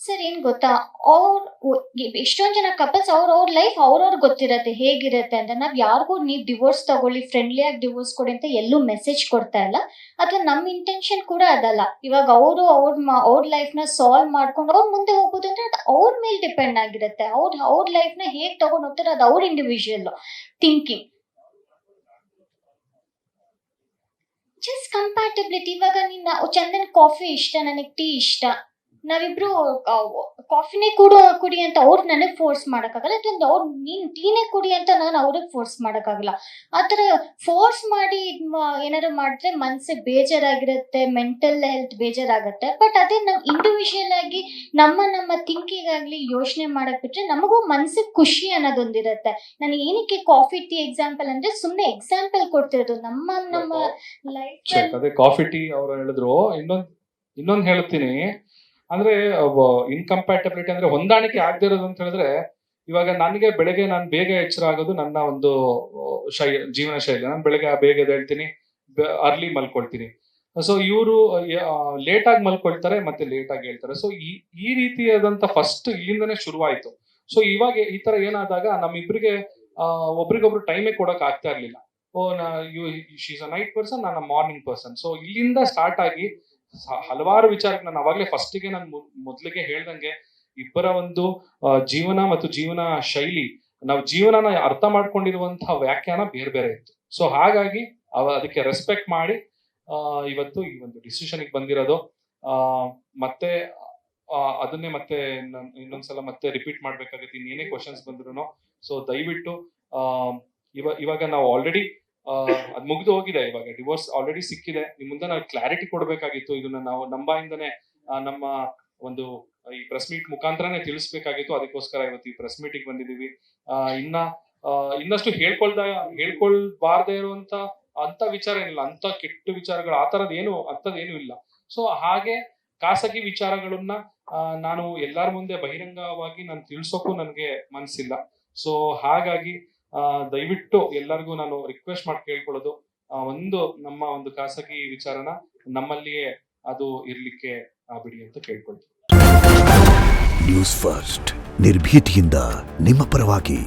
Sir ಏನ್ ಗೊತ್ತಾ? ಎಷ್ಟೊಂದ್ ಜನ ಕಪಲ್ಸ್ ಅವ್ರ ಲೈಫ್ ಅವ್ರವ್ರಿಗೆ ಗೊತ್ತಿರತ್ತೆ ಹೇಗಿರತ್ತೆ ಅಂತ. ನಾವ್ ಯಾರಿಗೂ ನೀವ್ ಡಿವೋರ್ಸ್ ತಗೊಳ್ಳಿ, ಫ್ರೆಂಡ್ಲಿ ಆಗಿ ಡಿವೋರ್ಸ್ ಕೊಡಿ ಅಂತ ಎಲ್ಲೂ ಮೆಸೇಜ್ ಕೊಡ್ತಾ ಇಲ್ಲ. ಅಥವಾ ನಮ್ ಇಂಟೆನ್ಷನ್ ಕೂಡ ಅದಲ್ಲ. ಇವಾಗ ಅವ್ರ ಲೈಫ್‌ನ ಸಾಲ್ವ್ ಮಾಡ್ಕೊಂಡು ಅವ್ರು ಮುಂದೆ ಹೋಗ್ಬೋದು ಅಂದ್ರೆ ಅದು ಅವ್ರ ಮೇಲ್ ಡಿಪೆಂಡ್ ಆಗಿರತ್ತೆ. ಅವ್ರ ಲೈಫ್‌ನ ಹೇಗ್ ತಗೊಂಡ್ ಹೋಗ್ತಾರೆ ಅದು ಅವ್ರ ಇಂಡಿವಿಜುವಲ್ ಥಿಂಕಿಂಗ್. Just compatibility. ಇವಾಗ ಚಂದನ್ ಕಾಫಿ ಇಷ್ಟ, ನನಗ್ ಟೀ ಇಷ್ಟ. ನಾವಿಬ್ರು ಕಾಫಿನೇ ಕುಡಿ ಅಂತ ಅವ್ರು ನನಗ್ ಫೋರ್ಸ್ ಮಾಡಕ್ಕಾಗಲ್ಲ. ಅಥವಾ ನೀನ್ ಟೀನೇ ಕುಡಿ ಅಂತ ನಾನು ಅವ್ರಿಗೆ ಫೋರ್ಸ್ ಮಾಡಕ್ಕಾಗಲ್ಲ. ಆತರ ಫೋರ್ಸ್ ಮಾಡಿ ಏನಾದ್ರು ಮಾಡಿದ್ರೆ ಮನ್ಸಿಗೆ ಬೇಜಾರಾಗಿರುತ್ತೆ, ಮೆಂಟಲ್ ಹೆಲ್ತ್ ಬೇಜಾರಾಗತ್ತೆ. ಬಟ್ ಅದೇ ನಾವ್ ಇಂಡಿವಿಜುವಲ್ ಆಗಿ ನಮ್ಮ ಥಿಂಕಿಂಗ್ ಆಗ್ಲಿ ಯೋಚನೆ ಮಾಡಕ್ ಬಿಟ್ರೆ ನಮಗೂ ಮನ್ಸಿಗೆ ಖುಷಿ ಅನ್ನೋದೊಂದಿರತ್ತೆ. ನಾನು ಏನಕ್ಕೆ ಕಾಫಿ ಟೀ ಎಕ್ಸಾಂಪಲ್ ಅಂದ್ರೆ ಸುಮ್ನೆ ಎಕ್ಸಾಂಪಲ್ ಕೊಡ್ತಿರೋದು. ನಮ್ಮ ಲೈಫ್ ಅದೇ ಕಾಫಿ ಟೀ ಅವ್ರು ಹೇಳಿದ್ರು. ಇನ್ನೊಂದ್ ಹೇಳ್ತೀನಿ ಅಂದ್ರೆ ಇನ್ಕಂಪ್ಯಾಟಬಿಲಿಟಿ ಅಂದ್ರೆ ಹೊಂದಾಣಿಕೆ ಆಗದೆ ಇರೋದು ಅಂತ ಹೇಳಿದ್ರೆ, ಇವಾಗ ನನಗೆ ಬೆಳಗ್ಗೆ ನಾನು ಬೇಗ ಎಚ್ಚರ ಆಗೋದು ನನ್ನ ಒಂದು ಜೀವನ ಶೈಲಿ. ನಾನು ಬೆಳಗ್ಗೆ ಬೇಗ ಎದ್ದೇಳ್ತೀನಿ, ಅರ್ಲಿ ಮಲ್ಕೊಳ್ತೀನಿ. ಸೊ ಇವರು ಲೇಟ್ ಆಗಿ ಮಲ್ಕೊಳ್ತಾರೆ ಮತ್ತೆ ಲೇಟ್ ಆಗಿ ಹೇಳ್ತಾರೆ. ಸೊ ಈ ರೀತಿಯಾದಂತ ಫಸ್ಟ್ ಇಲ್ಲಿಂದನೇ ಶುರುವಾಯ್ತು. ಸೊ ಇವಾಗ ಈ ತರ ಏನಾದಾಗ ನಮ್ಮಿಬ್ರಿಗೆ ಒಬ್ರಿಗೊಬ್ರು ಟೈಮೇ ಕೊಡಕ್ ಆಗ್ತಾ ಇರ್ಲಿಲ್ಲ. ಶೀಸ್ ಅ ನೈಟ್ ಪರ್ಸನ್, ನಾನು ಮಾರ್ನಿಂಗ್ ಪರ್ಸನ್. ಸೊ ಇಲ್ಲಿಂದ ಸ್ಟಾರ್ಟ್ ಆಗಿ ಹಲವಾರು ವಿಚಾರಕ್ಕೆ ನಾನು ಅವಾಗಲೇ ಫಸ್ಟಿಗೆ ನಾನು ಮೊದಲಿಗೆ ಹೇಳ್ದಂಗೆ ಇಬ್ಬರ ಒಂದು ಜೀವನ ಮತ್ತು ಜೀವನ ಶೈಲಿ, ನಾವು ಜೀವನನ ಅರ್ಥ ಮಾಡ್ಕೊಂಡಿರುವಂತಹ ವ್ಯಾಖ್ಯಾನ ಬೇರೆ ಬೇರೆ ಇತ್ತು. ಸೊ ಹಾಗಾಗಿ ಅದಕ್ಕೆ ರೆಸ್ಪೆಕ್ಟ್ ಮಾಡಿ ಇವತ್ತು ಈ ಒಂದು ಡಿಸಿಷನ್ಗೆ ಬಂದಿರೋದು. ಮತ್ತೆ ಅದನ್ನೇ ಮತ್ತೆ ಇನ್ನೊಂದ್ಸಲ ಮತ್ತೆ ರಿಪೀಟ್ ಮಾಡ್ಬೇಕಾಗುತ್ತೆ ಇನ್ನೇನೇ ಕ್ವಶನ್ಸ್ ಬಂದ್ರು. ಸೊ ದಯವಿಟ್ಟು ಇವಾಗ ನಾವು ಆಲ್ರೆಡಿ ಅದ್ ಮುಗ್ದು ಹೋಗಿದೆ. ಇವಾಗ ಡಿವೋರ್ಸ್ ಆಲ್ರೆಡಿ ಸಿಕ್ಕಿದೆ. ನಿಮ್ ಮುಂದೆ ನಾವು ಕ್ಲಾರಿಟಿ ಕೊಡ್ಬೇಕಾಗಿತ್ತು. ಇದನ್ನ ನಾವು ನಮ್ಮಿಂದನೇ ನಮ್ಮ ಒಂದು ಈ ಪ್ರೆಸ್ ಮೀಟ್ ಮುಖಾಂತರನೇ ತಿಳಿಸ್ಬೇಕಾಗಿತ್ತು. ಅದಕ್ಕೋಸ್ಕರ ಇವತ್ತು ಈ ಪ್ರೆಸ್ ಮೀಟಿಗೆ ಬಂದಿದೀವಿ. ಇನ್ನಷ್ಟು ಹೇಳ್ಕೊಳ್ಬಾರ್ದೇ ಇರುವಂತ ಅಂತ ವಿಚಾರ ಏನಿಲ್ಲ, ಅಂತ ಕೆಟ್ಟ ವಿಚಾರಗಳು ಅಂಥದ್ದೇನು ಇಲ್ಲ. ಸೊ ಹಾಗೆ ಖಾಸಗಿ ವಿಚಾರಗಳನ್ನ ನಾನು ಎಲ್ಲರ ಮುಂದೆ ಬಹಿರಂಗವಾಗಿ ನಾನು ತಿಳ್ಸೋಕ್ಕೂ ನನಗೆ ಮನಸ್ಸಿಲ್ಲ. ಸೊ ಹಾಗಾಗಿ ದಯವಿಟ್ಟು ಎಲ್ಲರಿಗೂ ನಾನು ರಿಕ್ವೆಸ್ಟ್ ಮಾಡಿ ಕೇಳ್ಕೊಳ್ಳೋದು, ನಮ್ಮ ಒಂದು ಖಾಸಗಿ ವಿಚಾರನ ನಮ್ಮಲ್ಲಿಯೇ ಅದು ಇರ್ಲಿಕ್ಕೆ ಬಿಡಿ ಅಂತ ಕೇಳ್ಕೊಳ್ತೀನಿ. ನ್ಯೂಸ್ ಫಸ್ಟ್, ನಿರ್ಭೀತಿಯಿಂದ ನಿಮ್ಮ ಪರವಾಗಿ.